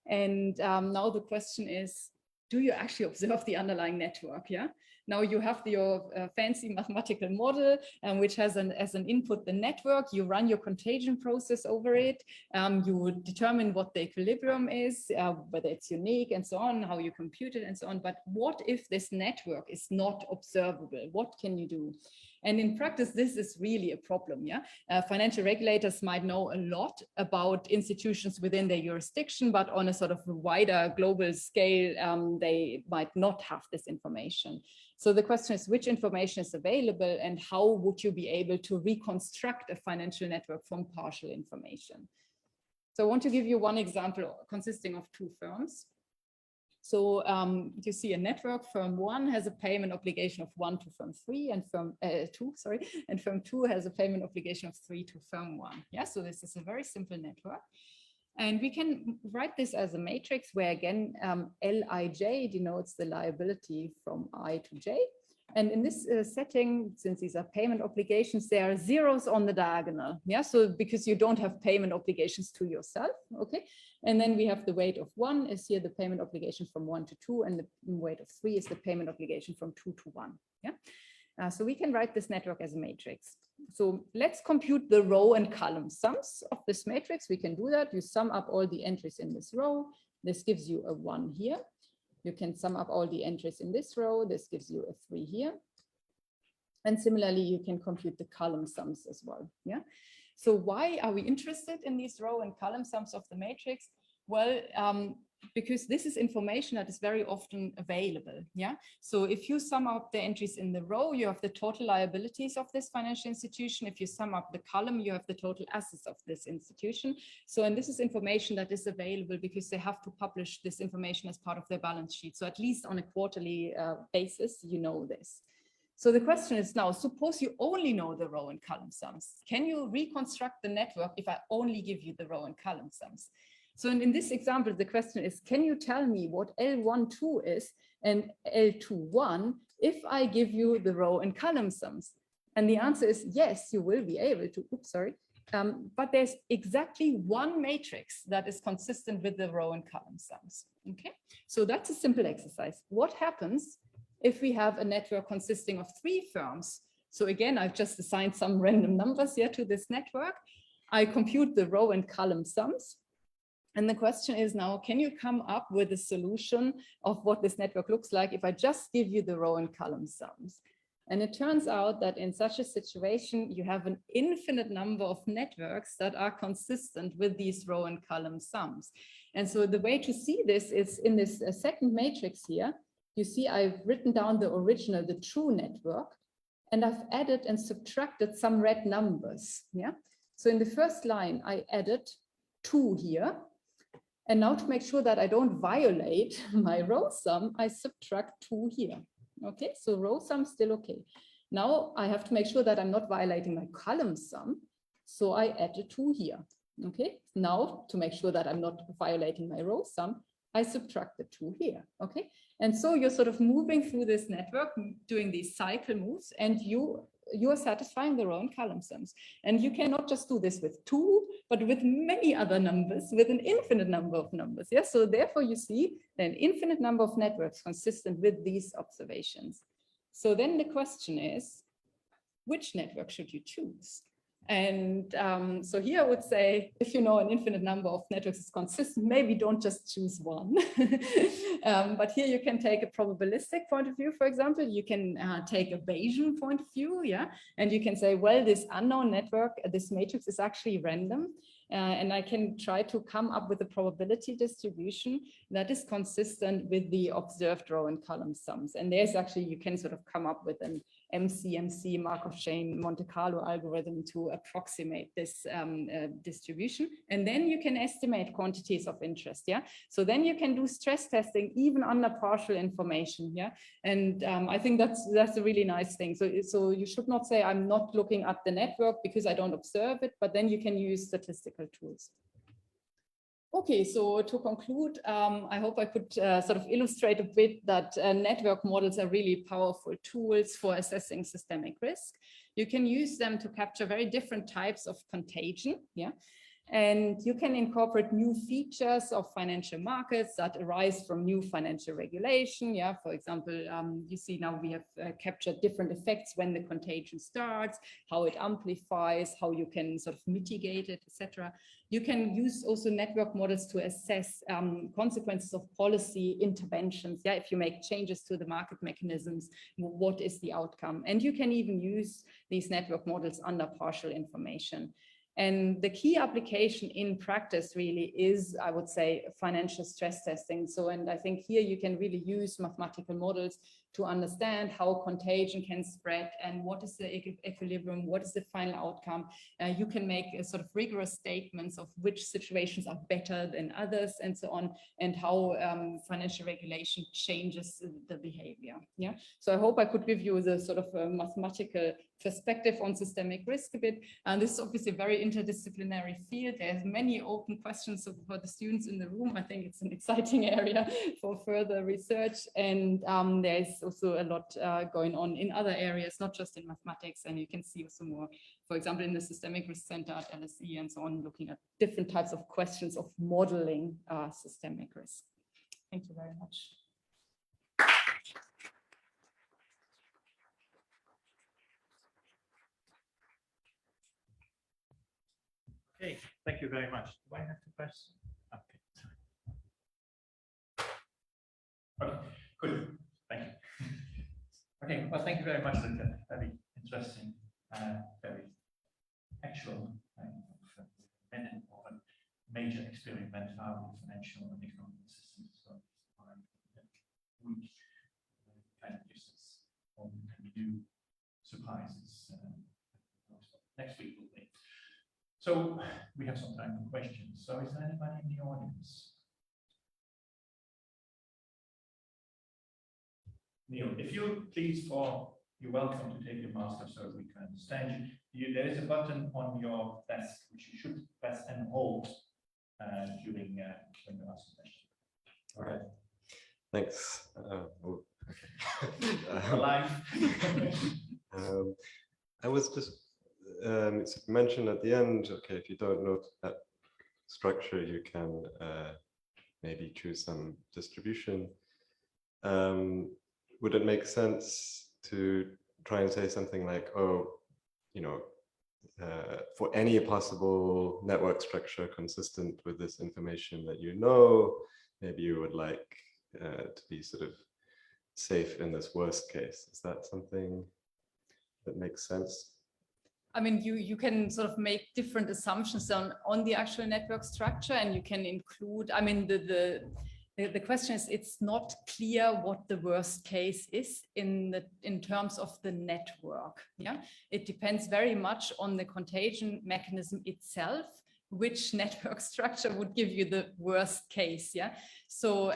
Speaker 2: And now the question is, do you actually observe the underlying network? Yeah. Now you have your fancy mathematical model, which has as an input the network. You run your contagion process over it. You determine what the equilibrium is, whether it's unique and so on, how you compute it and so on. But what if this network is not observable? What can you do? And in practice, this is really a problem. Yeah, financial regulators might know a lot about institutions within their jurisdiction, but on a sort of wider global scale, they might not have this information. So the question is, which information is available and how would you be able to reconstruct a financial network from partial information? So I want to give you one example consisting of two firms. So you see a network, firm 1 has a payment obligation of 1 to firm 3 and firm 2, sorry, and firm 2 has a payment obligation of 3 to firm 1. Yeah, so this is a very simple network. And we can write this as a matrix where again, Lij denotes the liability from I to J. And in this setting, since these are payment obligations, there are zeros on the diagonal. Yeah, so because you don't have payment obligations to yourself, okay? And then we have the weight of 1 is here the payment obligation from 1 to 2, and the weight of 3 is the payment obligation from 2 to 1. Yeah. So we can write this network as a matrix. So let's compute the row and column sums of this matrix. We can do that. You sum up all the entries in this row. This gives you a 1 here. You can sum up all the entries in this row. This gives you a 3 here. And similarly, you can compute the column sums as well. Yeah. So why are we interested in these row and column sums of the matrix? Well, because this is information that is very often available. Yeah. So if you sum up the entries in the row, you have the total liabilities of this financial institution. If you sum up the column, you have the total assets of this institution. So, and this is information that is available because they have to publish this information as part of their balance sheet. So at least on a quarterly basis, you know this. So the question is now, suppose you only know the row and column sums. Can you reconstruct the network if I only give you the row and column sums? So in this example, the question is, can you tell me what L12 is and L21 if I give you the row and column sums? And the answer is yes, you will be able to, oops, sorry. But there's exactly one matrix that is consistent with the row and column sums. Okay, so that's a simple exercise. What happens if we have a network consisting of 3 firms? So again, I've just assigned some random numbers here to this network. I compute the row and column sums. And the question is now, can you come up with a solution of what this network looks like if I just give you the row and column sums? And it turns out that in such a situation, you have an infinite number of networks that are consistent with these row and column sums. And so the way to see this is in this second matrix here. You see, I've written down the original, the true network, and I've added and subtracted some red numbers. Yeah. So in the first line, I added 2 here. And now to make sure that I don't violate my row sum, I subtract 2 here. Okay, so row sum still okay. Now I have to make sure that I'm not violating my column sum. So I add a 2 here. Okay, now to make sure that I'm not violating my row sum, I subtract the 2 here. Okay, and so you're sort of moving through this network, doing these cycle moves, and you are satisfying the row and column sums. And you cannot just do this with 2, but with many other numbers, with an infinite number of numbers. Yeah, so therefore you see an infinite number of networks consistent with these observations. So then the question is, which network should you choose? And so here I would say, if you know an infinite number of networks is consistent, maybe don't just choose one. But here you can take a probabilistic point of view, for example. You can take a Bayesian point of view, yeah? And you can say, well, this unknown network, this matrix is actually random. And I can try to come up with a probability distribution that is consistent with the observed row and column sums. And there's actually, you can sort of come up with an MCMC Markov chain Monte Carlo algorithm to approximate this distribution. And then you can estimate quantities of interest, yeah? So then you can do stress testing even under partial information, yeah? And I think that's a really nice thing. So you should not say, I'm not looking at the network because I don't observe it, but then you can use statistical tools. Okay, so to conclude, I hope I could sort of illustrate a bit that network models are really powerful tools for assessing systemic risk. You can use them to capture very different types of contagion, yeah? And you can incorporate new features of financial markets that arise from new financial regulation. Yeah, for example, you see now we have captured different effects when the contagion starts, how it amplifies, how you can sort of mitigate it, etc. You can use also network models to assess consequences of policy interventions. Yeah, if you make changes to the market mechanisms, what is the outcome? And you can even use these network models under partial information. And the key application in practice really is, I would say, financial stress testing. So, and I think here you can really use mathematical models to understand how contagion can spread and what is the equilibrium, what is the final outcome. You can make a sort of rigorous statements of which situations are better than others and so on, and how financial regulation changes the behavior. Yeah. So I hope I could give you the sort of mathematical perspective on systemic risk a bit. And this is obviously a very interdisciplinary field. There's many open questions for the students in the room. I think it's an exciting area for further research. And there's also a lot going on in other areas, not just in mathematics. And you can see also more, for example, in the Systemic Risk Center at LSE and so on, looking at different types of questions of modeling systemic risk. Thank you very much.
Speaker 1: Okay, thank you very much. Do I have to press? Okay. Okay, good. Thank you. Okay, well, thank you very much, Luitgard. Very interesting, very actual and of a major experiment how the financial and economic systems are we kind of gives us what can we do surprises. Next week will be. So we have some time for questions. So is there anybody in the audience? Neil, if you please, you're welcome to take your master so we can understand you. There is a button on your desk which you should press and hold during when you ask a question.
Speaker 4: Okay. Thanks.
Speaker 1: Okay. Live.
Speaker 4: I was just it's mentioned at the end, okay, if you don't know that structure, you can maybe choose some distribution. Would it make sense to try and say something like, oh, you know, for any possible network structure consistent with this information that you know, maybe you would like to be sort of safe in this worst case? Is that something that makes sense?
Speaker 2: I mean, you can sort of make different assumptions on the actual network structure, and you can include, I mean, the question is, it's not clear what the worst case is in terms of the network. Yeah, it depends very much on the contagion mechanism itself which network structure would give you the worst case. Yeah. So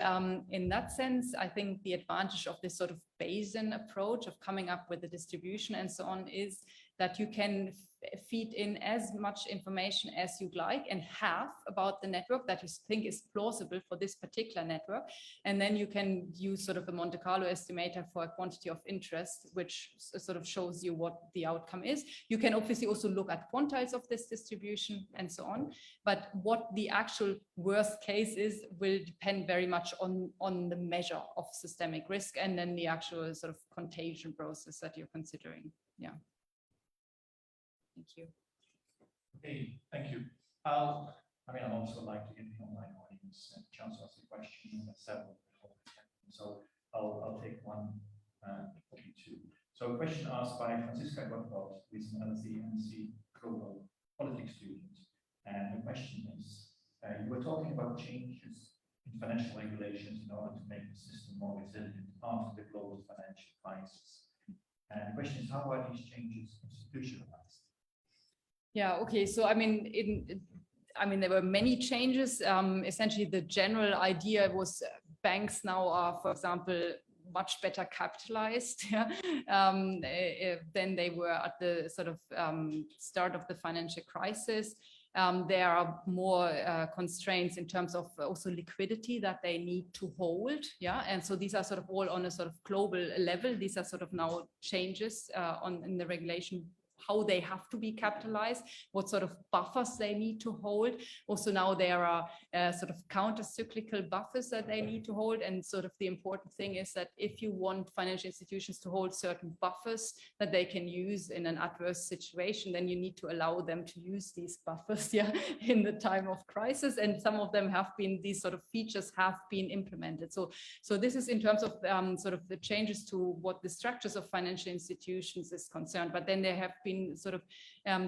Speaker 2: in that sense, I think the advantage of this sort of Bayesian approach of coming up with the distribution and so on is that you can feed in as much information as you'd like and have about the network that you think is plausible for this particular network. And then you can use sort of a Monte Carlo estimator for a quantity of interest, which sort of shows you what the outcome is. You can obviously also look at quantiles of this distribution and so on. But what the actual worst case is will depend very much on the measure of systemic risk and then the actual sort of contagion process that you're considering. Yeah. Thank you.
Speaker 1: Okay, thank you. I'd also like to give the online audience a chance to ask a question. Several. So I'll take one, maybe two. So a question asked by Franziska Gottwald, who is an LSE global politics student. And the question is, you were talking about changes in financial regulations in order to make the system more resilient after the global financial crisis. And the question is, how are these changes institutionalized?
Speaker 2: Yeah, okay. So, there were many changes. Essentially, the general idea was banks now are, for example, much better capitalized than they were at the sort of start of the financial crisis. There are more constraints in terms of also liquidity that they need to hold. Yeah, and so these are sort of all on a sort of global level. These are sort of now changes in the regulation, how they have to be capitalized, what sort of buffers they need to hold. Also now there are sort of counter-cyclical buffers that they need to hold. And sort of the important thing is that if you want financial institutions to hold certain buffers that they can use in an adverse situation, then you need to allow them to use these buffers in the time of crisis. And some of them have been, these sort of features have been implemented. So this is in terms of sort of the changes to what the structures of financial institutions is concerned. But then there have been sort of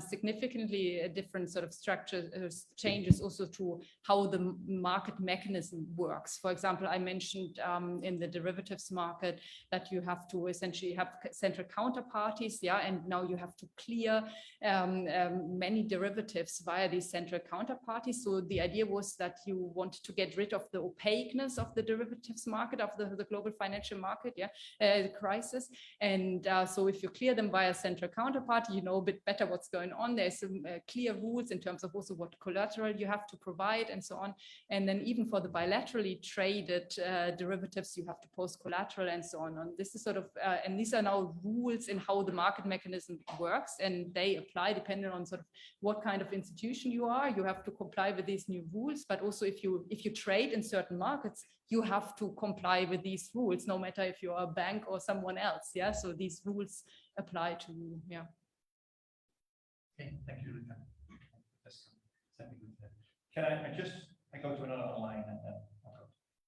Speaker 2: significantly different sort of structures changes also to how the market mechanism works. For example, I mentioned in the derivatives market that you have to essentially have central counterparties, and now you have to clear many derivatives via these central counterparties. So the idea was that you wanted to get rid of the opaqueness of the derivatives market, of the global financial market crisis. And so if you clear them via central counterparty, you know a bit better what's going on. There's some clear rules in terms of also what collateral you have to provide and so on. And then even for the bilaterally traded derivatives, you have to post collateral and so on. And this is sort of, and these are now rules in how the market mechanism works, and they apply depending on sort of what kind of institution you are. You have to comply with these new rules, but also if you trade in certain markets, you have to comply with these rules, no matter if you're a bank or someone else. So these rules apply to you.
Speaker 1: Okay, thank you, Luca. Can I go to another online?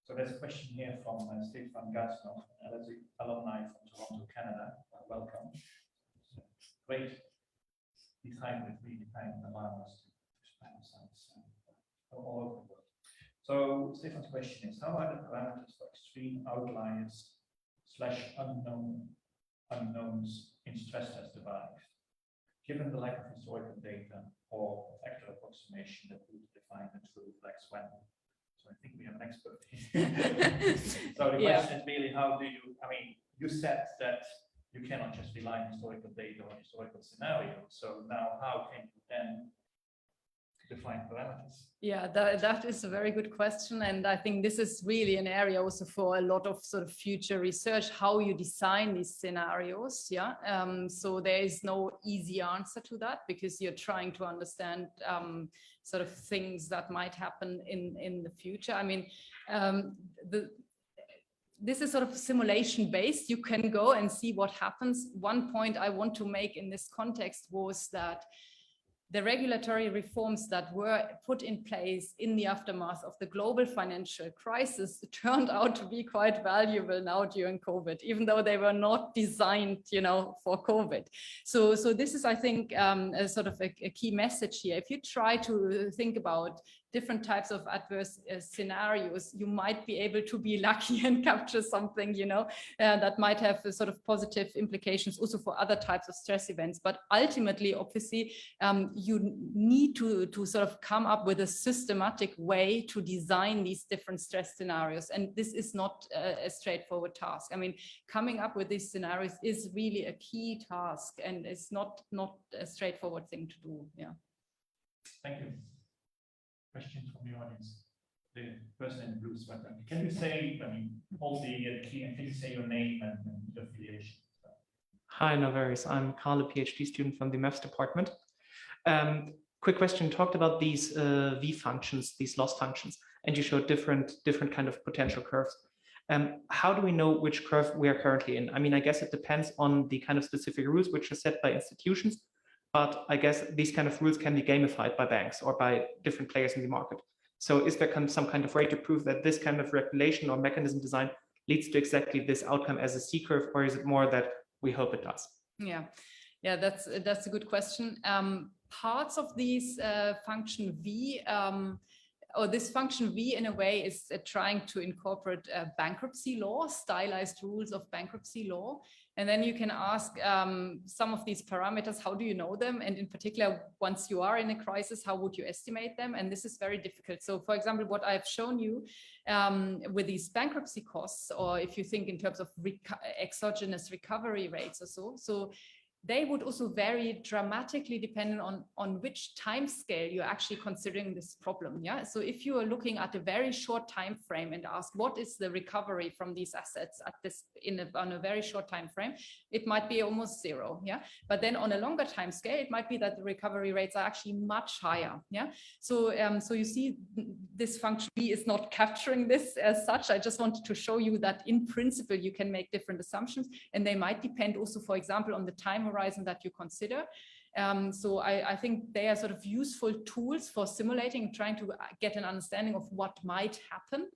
Speaker 1: So there's a question here from Stefan Gatsnow, LSE alumni from Toronto, Canada. Welcome. Great. These hybrid really kind of allow us to expand ourselves all over the world. So Stefan's question is, how are the parameters for extreme outliers / unknowns in stress test derived? Given the lack of historical data or factor approximation that would define the true flex when. So I think we have an expert here. So the question is really, how do you, you said that you cannot just rely on historical data or historical scenarios. So now how can you then define parameters?
Speaker 2: Yeah, that is a very good question. And I think this is really an area also for a lot of sort of future research, how you design these scenarios. So there is no easy answer to that, because you're trying to understand sort of things that might happen in the future. This is sort of simulation based. You can go and see what happens. One point I want to make in this context was that the regulatory reforms that were put in place in the aftermath of the global financial crisis turned out to be quite valuable now during COVID, even though they were not designed, for COVID. So this is, I think, a sort of a key message here. If you try to think about different types of adverse scenarios, you might be able to be lucky and capture something, that might have a sort of positive implications also for other types of stress events. But ultimately, obviously, you need to sort of come up with a systematic way to design these different stress scenarios. And this is not a straightforward task. I mean, coming up with these scenarios is really a key task, and it's not a straightforward thing to do. Yeah.
Speaker 1: Thank you. Questions from the audience? The person in the blue sweater. Can you say, hold the key, and can you say your name and your affiliation?
Speaker 5: Hi, no worries. I'm Carl, a PhD student from the maths department. Quick question, you talked about these V functions, these loss functions, and you showed different kind of potential curves. How do we know which curve we are currently in? I mean, I guess it depends on the kind of specific rules which are set by institutions, but I guess these kind of rules can be gamified by banks or by different players in the market. So is there some kind of way to prove that this kind of regulation or mechanism design leads to exactly this outcome as a C curve, or is it more that we hope it does?
Speaker 2: Yeah, that's a good question. Parts of these function V, or this function V in a way is trying to incorporate bankruptcy law, stylized rules of bankruptcy law. And then you can ask some of these parameters, how do you know them? And in particular, once you are in a crisis, how would you estimate them? And this is very difficult. So for example, what I've shown you with these bankruptcy costs, or if you think in terms of exogenous recovery rates or so they would also vary dramatically depending on which time scale you're actually considering this problem. Yeah. So if you are looking at a very short time frame and ask what is the recovery from these assets at this on a very short time frame, it might be almost zero. Yeah. But then on a longer time scale, it might be that the recovery rates are actually much higher. Yeah. So so you see this function B is not capturing this as such. I just wanted to show you that in principle you can make different assumptions, and they might depend also, for example, on the time horizon that you consider. So I think they are sort of useful tools for simulating, trying to get an understanding of what might happen.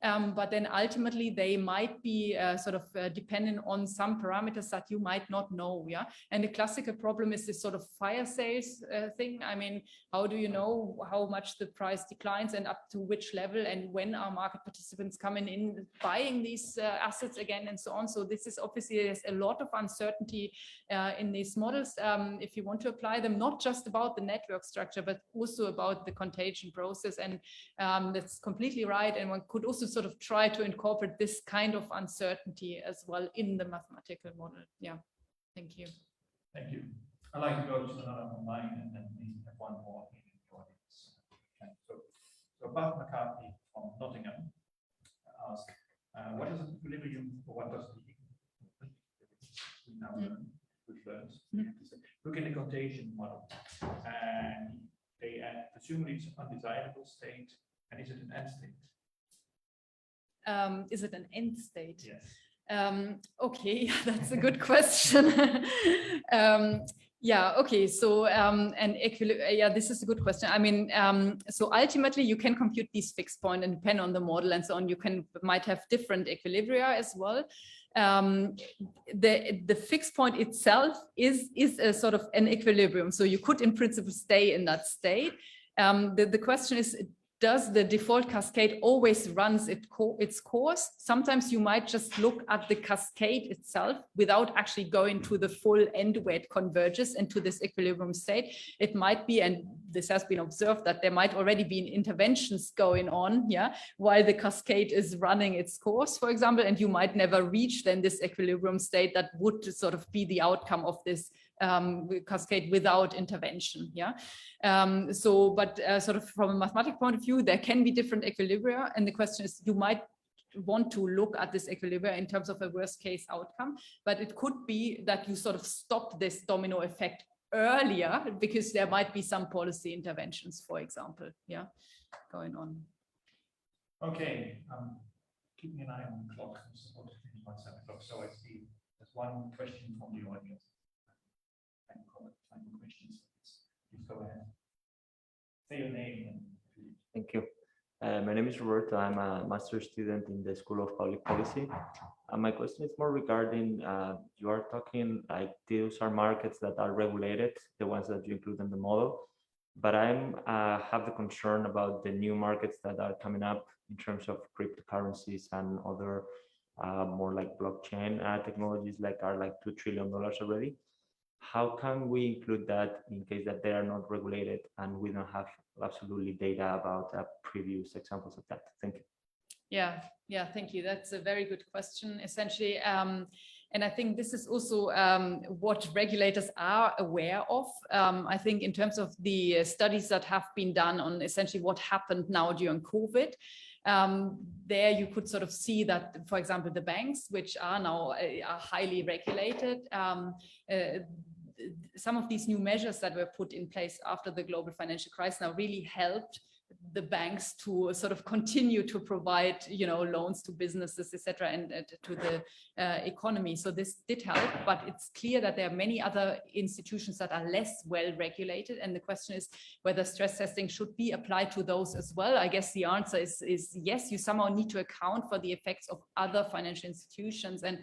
Speaker 2: But then ultimately they might be sort of dependent on some parameters that you might not know. Yeah. And the classical problem is this sort of fire sales thing. I mean, how do you know how much the price declines and up to which level, and when are market participants coming in buying these assets again, and so on. So this is obviously, there's a lot of uncertainty in these models if you want to apply them, not just about the network structure, but also about the contagion process. And that's completely right. And one could also sort of try to incorporate this kind of uncertainty as well in the mathematical model. Yeah, thank you.
Speaker 1: Thank you. I'd like to go to another online, and then we have one more in the audience. Okay. So Bart McCarthy from Nottingham asked, what is equilibrium, or what does the we now learn, we've learned, look in the contagion model, and they presumably it's an undesirable state, and is it an end state?
Speaker 2: Is it an end state?
Speaker 1: Yes.
Speaker 2: Okay, that's a good question. Yeah, okay, so this is a good question. I mean, so ultimately you can compute these fixed points and depend on the model and so on. You might have different equilibria as well. The fixed point itself is a sort of an equilibrium. So you could in principle stay in that state. The question is, does the default cascade always runs its course? Sometimes you might just look at the cascade itself without actually going to the full end where it converges into this equilibrium state. It might be, and this has been observed, that there might already be interventions going on, yeah, while the cascade is running its course, for example, and you might never reach then this equilibrium state that would sort of be the outcome of this cascade without intervention. Yeah. But sort of from a mathematical point of view, there can be different equilibria, and the question is, you might want to look at this equilibria in terms of a worst case outcome, but it could be that you sort of stop this domino effect earlier because there might be some policy interventions, for example, yeah, going on.
Speaker 1: Okay, keeping an eye on the clock. I'm supposed to finish by 7 o'clock, so I see there's one question from the audience. Final questions. Please go ahead. Say your name.
Speaker 6: Thank you. My name is Roberto. I'm a master's student in the School of Public Policy. My question is more regarding, you are talking like those are markets that are regulated, the ones that you include in the model. But I'm have the concern about the new markets that are coming up in terms of cryptocurrencies and other more like blockchain technologies are like $2 trillion already. How can we include that in case that they are not regulated and we don't have absolutely data about previous examples of that? Thank you.
Speaker 2: Yeah, thank you. That's a very good question, essentially. And I think this is also what regulators are aware of. I think in terms of the studies that have been done on essentially what happened now during COVID, there you could sort of see that, for example, the banks, which are now are highly regulated, some of these new measures that were put in place after the global financial crisis now really helped the banks to sort of continue to provide, loans to businesses, etc., and to the economy. So this did help, but it's clear that there are many other institutions that are less well regulated. And the question is whether stress testing should be applied to those as well. I guess the answer is yes, you somehow need to account for the effects of other financial institutions. And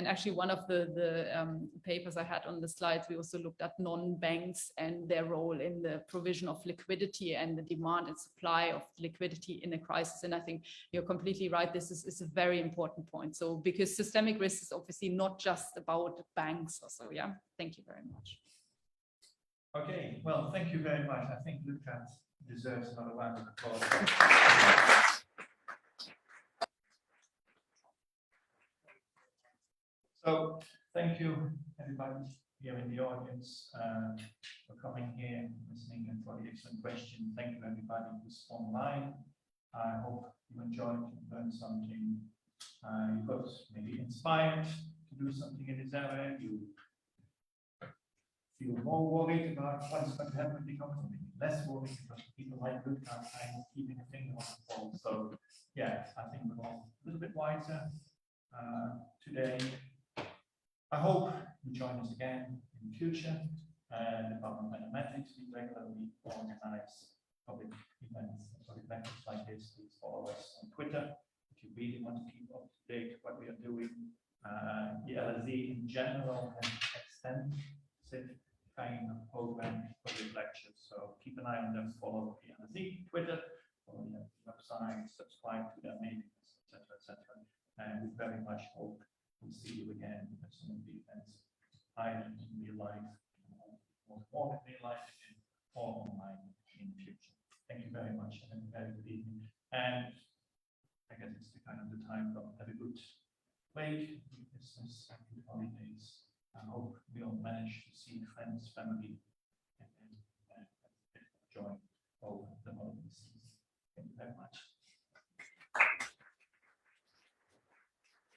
Speaker 2: actually one of the papers I had on the slides, we also looked at non-banks and their role in the provision of liquidity and the demand and supply of liquidity in a crisis. And I think you're completely right. This is a very important point. So because systemic risk is obviously not just about banks or so, yeah. Thank you very much.
Speaker 1: Okay, well, thank you very much. I think Luitgard deserves another round of applause. So thank you, everybody here in the audience, for coming here and listening and for the excellent questions. Thank you, everybody who's online. I hope you enjoyed and learned something. You got maybe inspired to do something in this area. You feel more worried about what is going to happen in the economy, less worried because people like Luitgard kind of keeping a finger on the pulse. So yeah, I think we're all a little bit wiser today. I hope you join us again in the future. The Department of Mathematics, we regularly organize public events, public lectures like this. Please follow us on Twitter if you really want to keep up to date what we are doing. The LSE in general has extensive kind of program public lectures, so keep an eye on them. Follow the LSE Twitter, follow their website, subscribe to their mailings, etc. And we very much hope we'll see you again at some of the events, either in real life, more in real life, or online in the future. Thank you very much and have a very good evening. And I guess it's the kind of the time to have a good break, good Christmas, and good holidays. I hope we all manage to see friends, family, and join over the holiday season. Thank you very much.